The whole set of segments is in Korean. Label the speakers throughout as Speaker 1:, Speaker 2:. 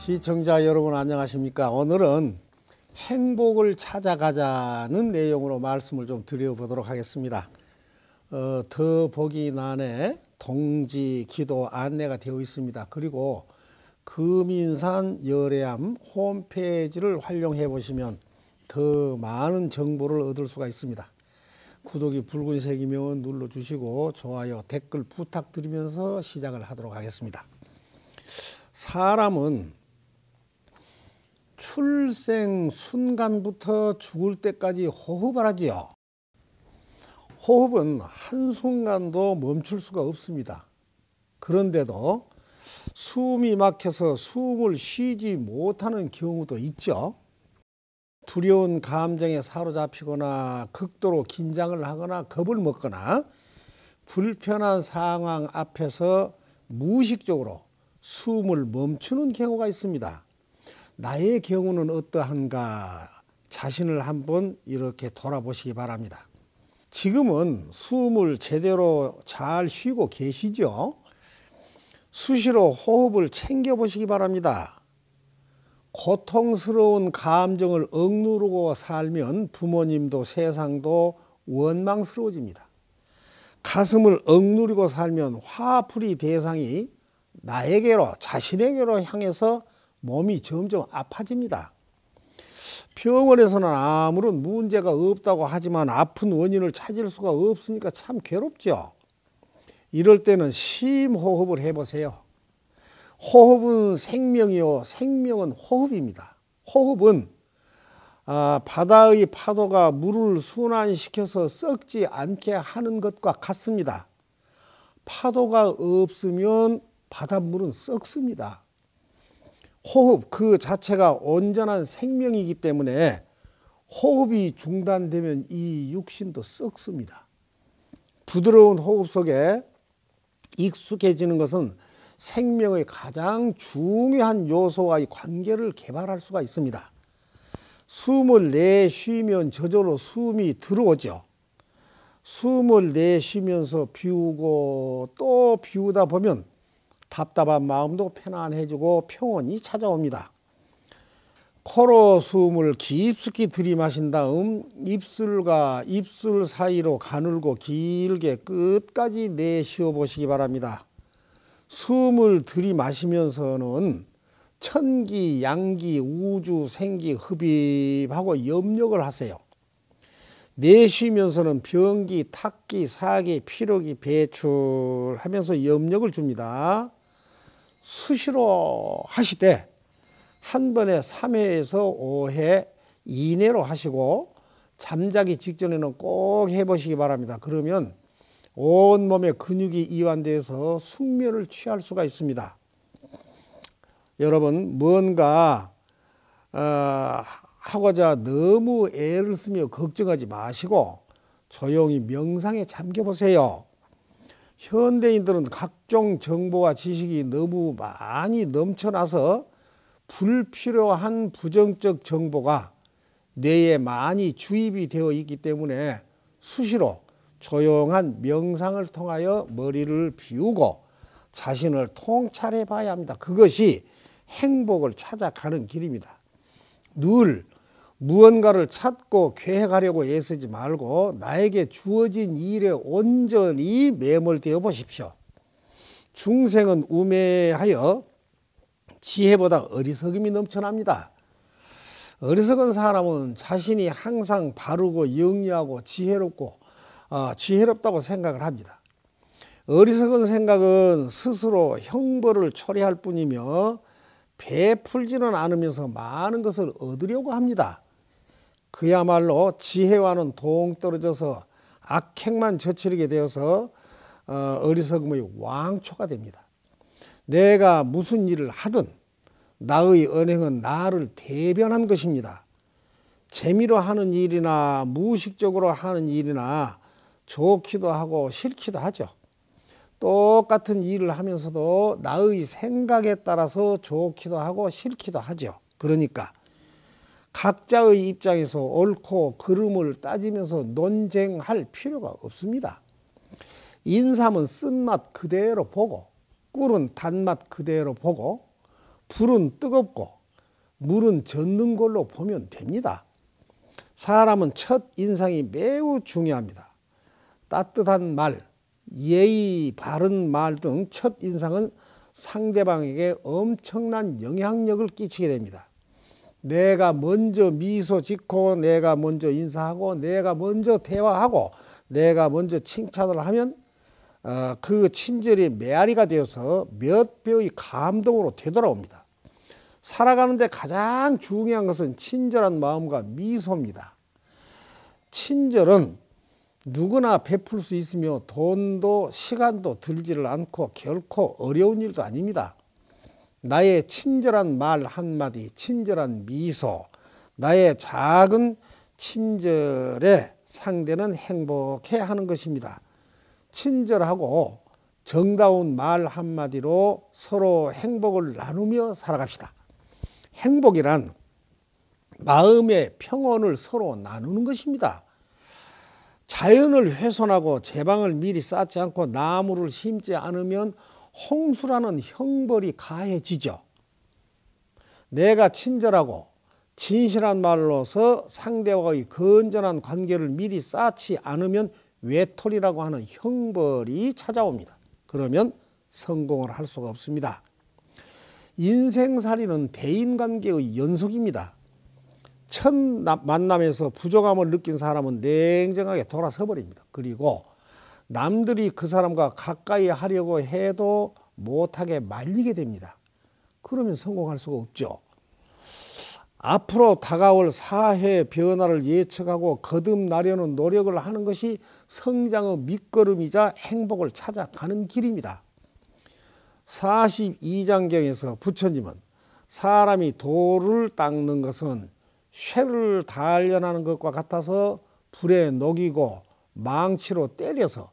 Speaker 1: 시청자 여러분 안녕하십니까? 오늘은 행복을 찾아가자는 내용으로 말씀을 좀 드려보도록 하겠습니다. 더보기란에 동지 기도 안내가 되어 있습니다. 그리고 금인산 열애암 홈페이지를 활용해 보시면 더 많은 정보를 얻을 수가 있습니다. 구독이 붉은색이면 눌러주시고 좋아요, 댓글 부탁드리면서 시작을 하도록 하겠습니다. 사람은 출생 순간부터 죽을 때까지 호흡을 하지요. 호흡은 한순간도 멈출 수가 없습니다. 그런데도 숨이 막혀서 숨을 쉬지 못하는 경우도 있죠. 두려운 감정에 사로잡히거나 극도로 긴장을 하거나 겁을 먹거나 불편한 상황 앞에서 무의식적으로 숨을 멈추는 경우가 있습니다. 나의 경우는 어떠한가 자신을 한번 이렇게 돌아보시기 바랍니다. 지금은 숨을 제대로 잘 쉬고 계시죠? 수시로 호흡을 챙겨보시기 바랍니다. 고통스러운 감정을 억누르고 살면 부모님도 세상도 원망스러워집니다. 가슴을 억누르고 살면 화풀이 대상이 나에게로, 자신에게로 향해서 몸이 점점 아파집니다. 병원에서는 아무런 문제가 없다고 하지만 아픈 원인을 찾을 수가 없으니까 참 괴롭죠. 이럴 때는 심호흡을 해보세요. 호흡은 생명이요, 생명은 호흡입니다. 호흡은 바다의 파도가 물을 순환시켜서 썩지 않게 하는 것과 같습니다. 파도가 없으면 바닷물은 썩습니다. 호흡 그 자체가 온전한 생명이기 때문에 호흡이 중단되면 이 육신도 썩습니다. 부드러운 호흡 속에 익숙해지는 것은 생명의 가장 중요한 요소와의 관계를 개발할 수가 있습니다. 숨을 내쉬면 저절로 숨이 들어오죠. 숨을 내쉬면서 비우고 또 비우다 보면 답답한 마음도 편안해지고 평온이 찾아옵니다. 코로 숨을 깊숙이 들이마신 다음 입술과 입술 사이로 가늘고 길게 끝까지 내쉬어 보시기 바랍니다. 숨을 들이마시면서는 천기, 양기, 우주, 생기 흡입하고 염력을 하세요. 내쉬면서는 병기, 탁기, 사기, 피로기 배출하면서 염력을 줍니다. 수시로 하시되 한 번에 3회에서 5회 이내로 하시고 잠자기 직전에는 꼭 해보시기 바랍니다. 그러면 온몸의 근육이 이완돼서 숙면을 취할 수가 있습니다. 여러분 뭔가 하고자 너무 애를 쓰며 걱정하지 마시고 조용히 명상에 잠겨보세요. 현대인들은 각종 정보와 지식이 너무 많이 넘쳐나서 불필요한 부정적 정보가 뇌에 많이 주입이 되어 있기 때문에 수시로 조용한 명상을 통하여 머리를 비우고 자신을 통찰해 봐야 합니다. 그것이 행복을 찾아가는 길입니다. 늘 무언가를 찾고 계획하려고 애쓰지 말고 나에게 주어진 일에 온전히 매몰되어 보십시오. 중생은 우매하여 지혜보다 어리석음이 넘쳐납니다. 어리석은 사람은 자신이 항상 바르고 영리하고 지혜롭다고 생각을 합니다. 어리석은 생각은 스스로 형벌을 초래할 뿐이며 베풀지는 않으면서 많은 것을 얻으려고 합니다. 그야말로 지혜와는 동떨어져서 악행만 저지르게 되어서 어리석음의 왕초가 됩니다. 내가 무슨 일을 하든 나의 언행은 나를 대변한 것입니다. 재미로 하는 일이나 무의식적으로 하는 일이나 좋기도 하고 싫기도 하죠. 똑같은 일을 하면서도 나의 생각에 따라서 좋기도 하고 싫기도 하죠. 그러니까 각자의 입장에서 옳고 그름을 따지면서 논쟁할 필요가 없습니다. 인삼은 쓴맛 그대로 보고 꿀은 단맛 그대로 보고 불은 뜨겁고 물은 젖는 걸로 보면 됩니다. 사람은 첫 인상이 매우 중요합니다. 따뜻한 말, 예의 바른 말 등 첫 인상은 상대방에게 엄청난 영향력을 끼치게 됩니다. 내가 먼저 미소 짓고 내가 먼저 인사하고 내가 먼저 대화하고 내가 먼저 칭찬을 하면 그 친절이 메아리가 되어서 몇 배의 감동으로 되돌아옵니다. 살아가는데 가장 중요한 것은 친절한 마음과 미소입니다. 친절은 누구나 베풀 수 있으며 돈도 시간도 들지를 않고 결코 어려운 일도 아닙니다. 나의 친절한 말 한마디, 친절한 미소, 나의 작은 친절에 상대는 행복해 하는 것입니다. 친절하고 정다운 말 한마디로 서로 행복을 나누며 살아갑시다. 행복이란 마음의 평온을 서로 나누는 것입니다. 자연을 훼손하고 제방을 미리 쌓지 않고 나무를 심지 않으면 홍수라는 형벌이 가해지죠. 내가 친절하고 진실한 말로서 상대와의 건전한 관계를 미리 쌓지 않으면 외톨이라고 하는 형벌이 찾아옵니다. 그러면 성공을 할 수가 없습니다. 인생살이는 대인관계의 연속입니다. 첫 만남에서 부족함을 느낀 사람은 냉정하게 돌아서 버립니다. 그리고 남들이 그 사람과 가까이 하려고 해도 못하게 말리게 됩니다. 그러면 성공할 수가 없죠. 앞으로 다가올 사회 변화를 예측하고 거듭나려는 노력을 하는 것이 성장의 밑거름이자 행복을 찾아가는 길입니다. 42장경에서 부처님은 사람이 돌을 닦는 것은 쇠를 단련하는 것과 같아서 불에 녹이고 망치로 때려서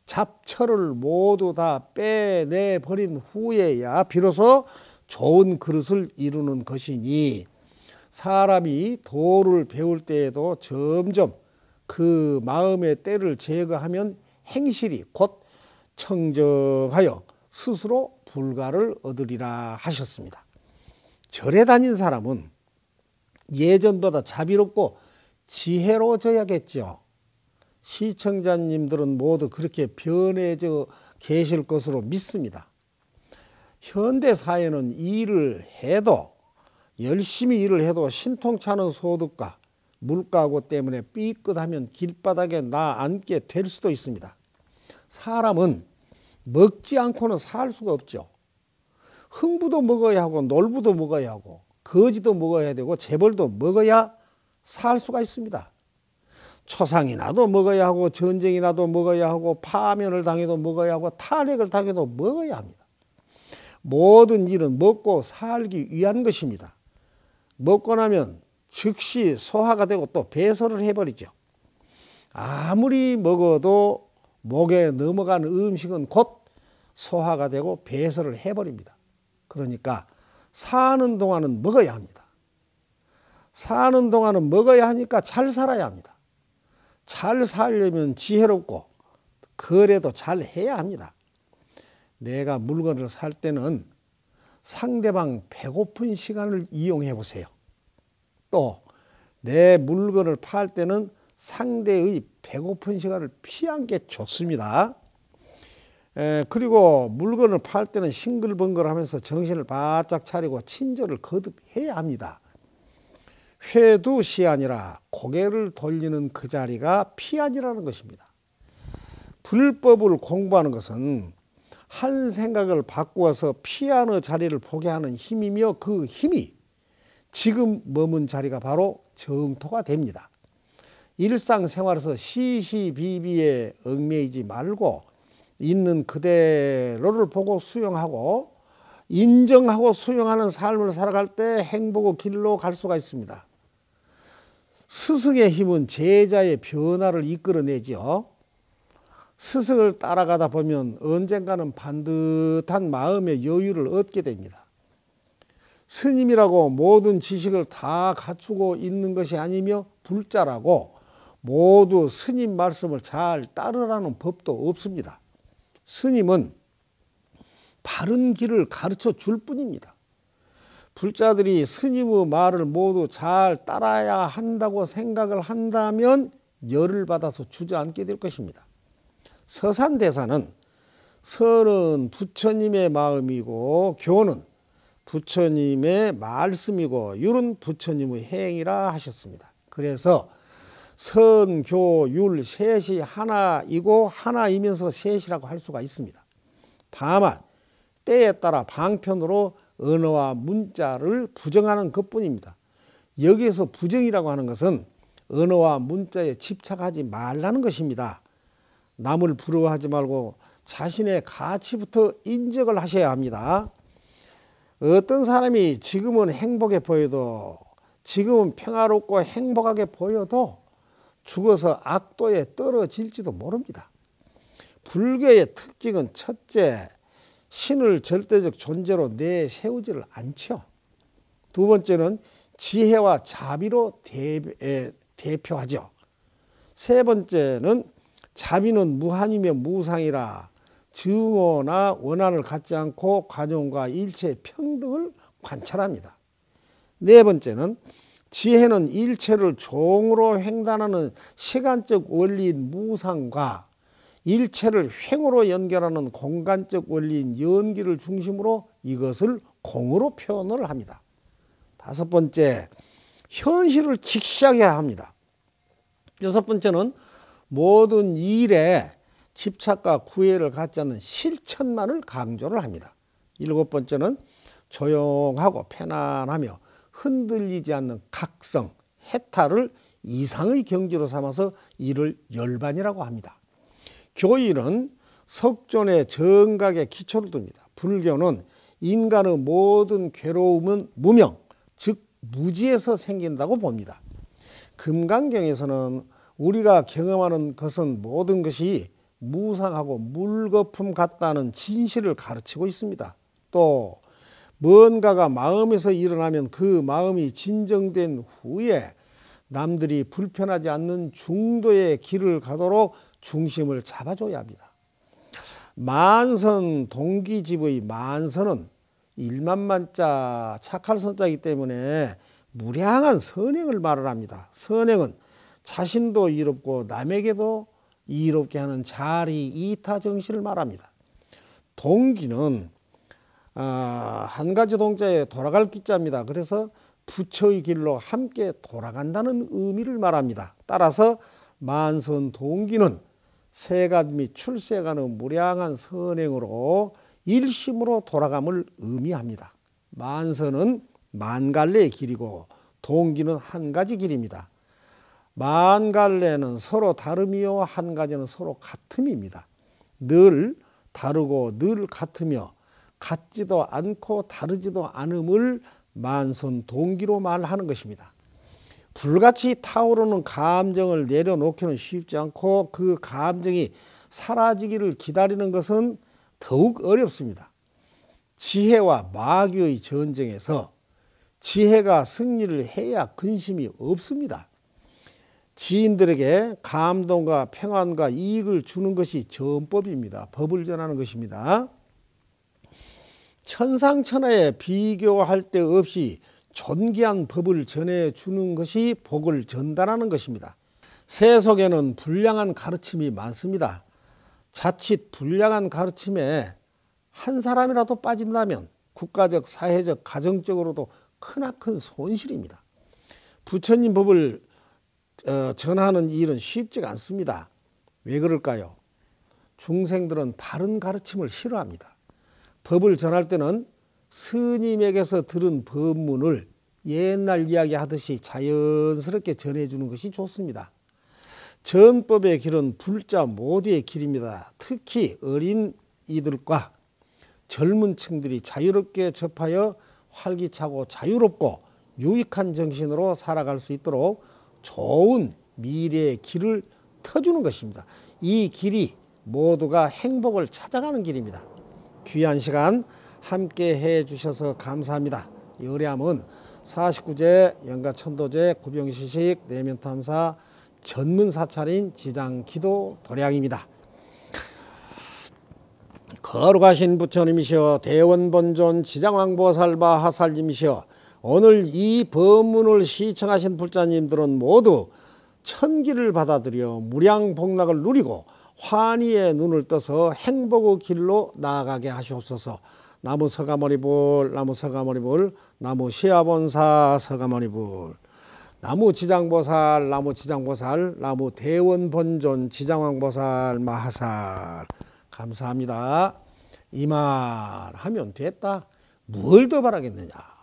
Speaker 1: 잡철을 모두 다 빼내버린 후에야 비로소 좋은 그릇을 이루는 것이니 사람이 도를 배울 때에도 점점 그 마음의 때를 제거하면 행실이 곧 청정하여 스스로 불가를 얻으리라 하셨습니다. 절에 다닌 사람은 예전보다 자비롭고 지혜로워져야겠죠. 시청자님들은 모두 그렇게 변해져 계실 것으로 믿습니다. 현대사회는 열심히 일을 해도 신통찮은 소득과 물가고 때문에 삐끗하면 길바닥에 나앉게 될 수도 있습니다. 사람은 먹지 않고는 살 수가 없죠. 흥부도 먹어야 하고 놀부도 먹어야 하고 거지도 먹어야 되고 재벌도 먹어야 살 수가 있습니다. 초상이 나도 먹어야 하고 전쟁이 나도 먹어야 하고 파면을 당해도 먹어야 하고 탄핵을 당해도 먹어야 합니다. 모든 일은 먹고 살기 위한 것입니다. 먹고 나면 즉시 소화가 되고 또 배설을 해버리죠. 아무리 먹어도 목에 넘어가는 음식은 곧 소화가 되고 배설을 해버립니다. 그러니까 사는 동안은 먹어야 합니다. 사는 동안은 먹어야 하니까 잘 살아야 합니다. 잘 살려면 지혜롭고 거래도 잘 해야 합니다. 내가 물건을 살 때는 상대방 배고픈 시간을 이용해 보세요. 또 내 물건을 팔 때는 상대의 배고픈 시간을 피한 게 좋습니다. 그리고 물건을 팔 때는 싱글벙글하면서 정신을 바짝 차리고 친절을 거듭해야 합니다. 회두시 아니라 고개를 돌리는 그 자리가 피안이라는 것입니다. 불법을 공부하는 것은 한 생각을 바꾸어서 피안의 자리를 보게 하는 힘이며 그 힘이 지금 머문 자리가 바로 정토가 됩니다. 일상생활에서 시시비비에 얽매이지 말고 있는 그대로를 보고 수용하고 인정하고 수용하는 삶을 살아갈 때 행복의 길로 갈 수가 있습니다. 스승의 힘은 제자의 변화를 이끌어내죠. 스승을 따라가다 보면 언젠가는 반듯한 마음의 여유를 얻게 됩니다. 스님이라고 모든 지식을 다 갖추고 있는 것이 아니며 불자라고 모두 스님 말씀을 잘 따르라는 법도 없습니다. 스님은 바른 길을 가르쳐 줄 뿐입니다. 불자들이 스님의 말을 모두 잘 따라야 한다고 생각을 한다면 열을 받아서 주저앉게 될 것입니다. 서산대사는 설은 부처님의 마음이고 교는 부처님의 말씀이고 율은 부처님의 행이라 하셨습니다. 그래서 선, 교, 율 셋이 하나이고 하나이면서 셋이라고 할 수가 있습니다. 다만 때에 따라 방편으로 언어와 문자를 부정하는 것뿐입니다. 여기에서 부정이라고 하는 것은 언어와 문자에 집착하지 말라는 것입니다. 남을 부러워하지 말고 자신의 가치부터 인정을 하셔야 합니다. 어떤 사람이 지금은 행복해 보여도, 지금은 평화롭고 행복하게 보여도 죽어서 악도에 떨어질지도 모릅니다. 불교의 특징은 첫째, 신을 절대적 존재로 내세우지를 않죠. 두 번째는 지혜와 자비로 대표하죠. 세 번째는 자비는 무한이며 무상이라 증오나 원한을 갖지 않고 관용과 일체의 평등을 관찰합니다. 네 번째는 지혜는 일체를 종으로 횡단하는 시간적 원리인 무상과 일체를 횡으로 연결하는 공간적 원리인 연기를 중심으로 이것을 공으로 표현을 합니다. 다섯 번째, 현실을 직시해야 합니다. 여섯 번째는 모든 일에 집착과 구애를 갖지 않는 실천만을 강조를 합니다. 일곱 번째는 조용하고 편안하며 흔들리지 않는 각성, 해탈을 이상의 경지로 삼아서 이를 열반이라고 합니다. 교일은 석존의 정각에 기초를 둡니다. 불교는 인간의 모든 괴로움은 무명, 즉 무지에서 생긴다고 봅니다. 금강경에서는 우리가 경험하는 것은 모든 것이 무상하고 물거품 같다는 진실을 가르치고 있습니다. 또 뭔가가 마음에서 일어나면 그 마음이 진정된 후에 남들이 불편하지 않는 중도의 길을 가도록 중심을 잡아줘야 합니다. 만선 동기집의 만선은 일만만자 착할 선자이기 때문에 무량한 선행을 말을 합니다. 선행은 자신도 이롭고 남에게도 이롭게 하는 자리 이타 정신을 말합니다. 동기는 한 가지 동자에 돌아갈 기자입니다. 그래서 부처의 길로 함께 돌아간다는 의미를 말합니다. 따라서 만선 동기는 세간 및 출세간의 무량한 선행으로 일심으로 돌아감을 의미합니다. 만선은 만갈래의 길이고 동기는 한 가지 길입니다. 만갈래는 서로 다름이요 한 가지는 서로 같음입니다. 늘 다르고 늘 같으며 같지도 않고 다르지도 않음을 만선 동기로 말하는 것입니다. 불같이 타오르는 감정을 내려놓기는 쉽지 않고 그 감정이 사라지기를 기다리는 것은 더욱 어렵습니다. 지혜와 마귀의 전쟁에서 지혜가 승리를 해야 근심이 없습니다. 지인들에게 감동과 평안과 이익을 주는 것이 전법입니다. 법을 전하는 것입니다. 천상천하에 비교할 데 없이 존귀한 법을 전해주는 것이 복을 전달하는 것입니다. 세속에는 불량한 가르침이 많습니다. 자칫 불량한 가르침에 한 사람이라도 빠진다면 국가적, 사회적, 가정적으로도 크나큰 손실입니다. 부처님 법을 전하는 일은 쉽지가 않습니다. 왜 그럴까요? 중생들은 바른 가르침을 싫어합니다. 법을 전할 때는 스님에게서 들은 법문을 옛날 이야기 하듯이 자연스럽게 전해주는 것이 좋습니다. 전법의 길은 불자 모두의 길입니다. 특히 어린 이들과 젊은 층들이 자유롭게 접하여 활기차고 자유롭고 유익한 정신으로 살아갈 수 있도록 좋은 미래의 길을 터주는 것입니다. 이 길이 모두가 행복을 찾아가는 길입니다. 귀한 시간 함께 해 주셔서 감사합니다. 열애암은 49제 영가천도제 구병시식 내면탐사 전문사찰인 지장기도 도량입니다. 거룩하신 부처님이시여 대원본존 지장왕보살바 하살님이시여 오늘 이 법문을 시청하신 불자님들은 모두 천기를 받아들여 무량복락을 누리고 환희의 눈을 떠서 행복의 길로 나아가게 하시옵소서. 나무 서가모니불 나무 서가모니불 나무 시아본사 서가모니불 나무 지장보살 나무 지장보살 나무 대원본존 지장왕보살 마하살. 감사합니다. 이만 하면 됐다. 뭘 더 바라겠느냐.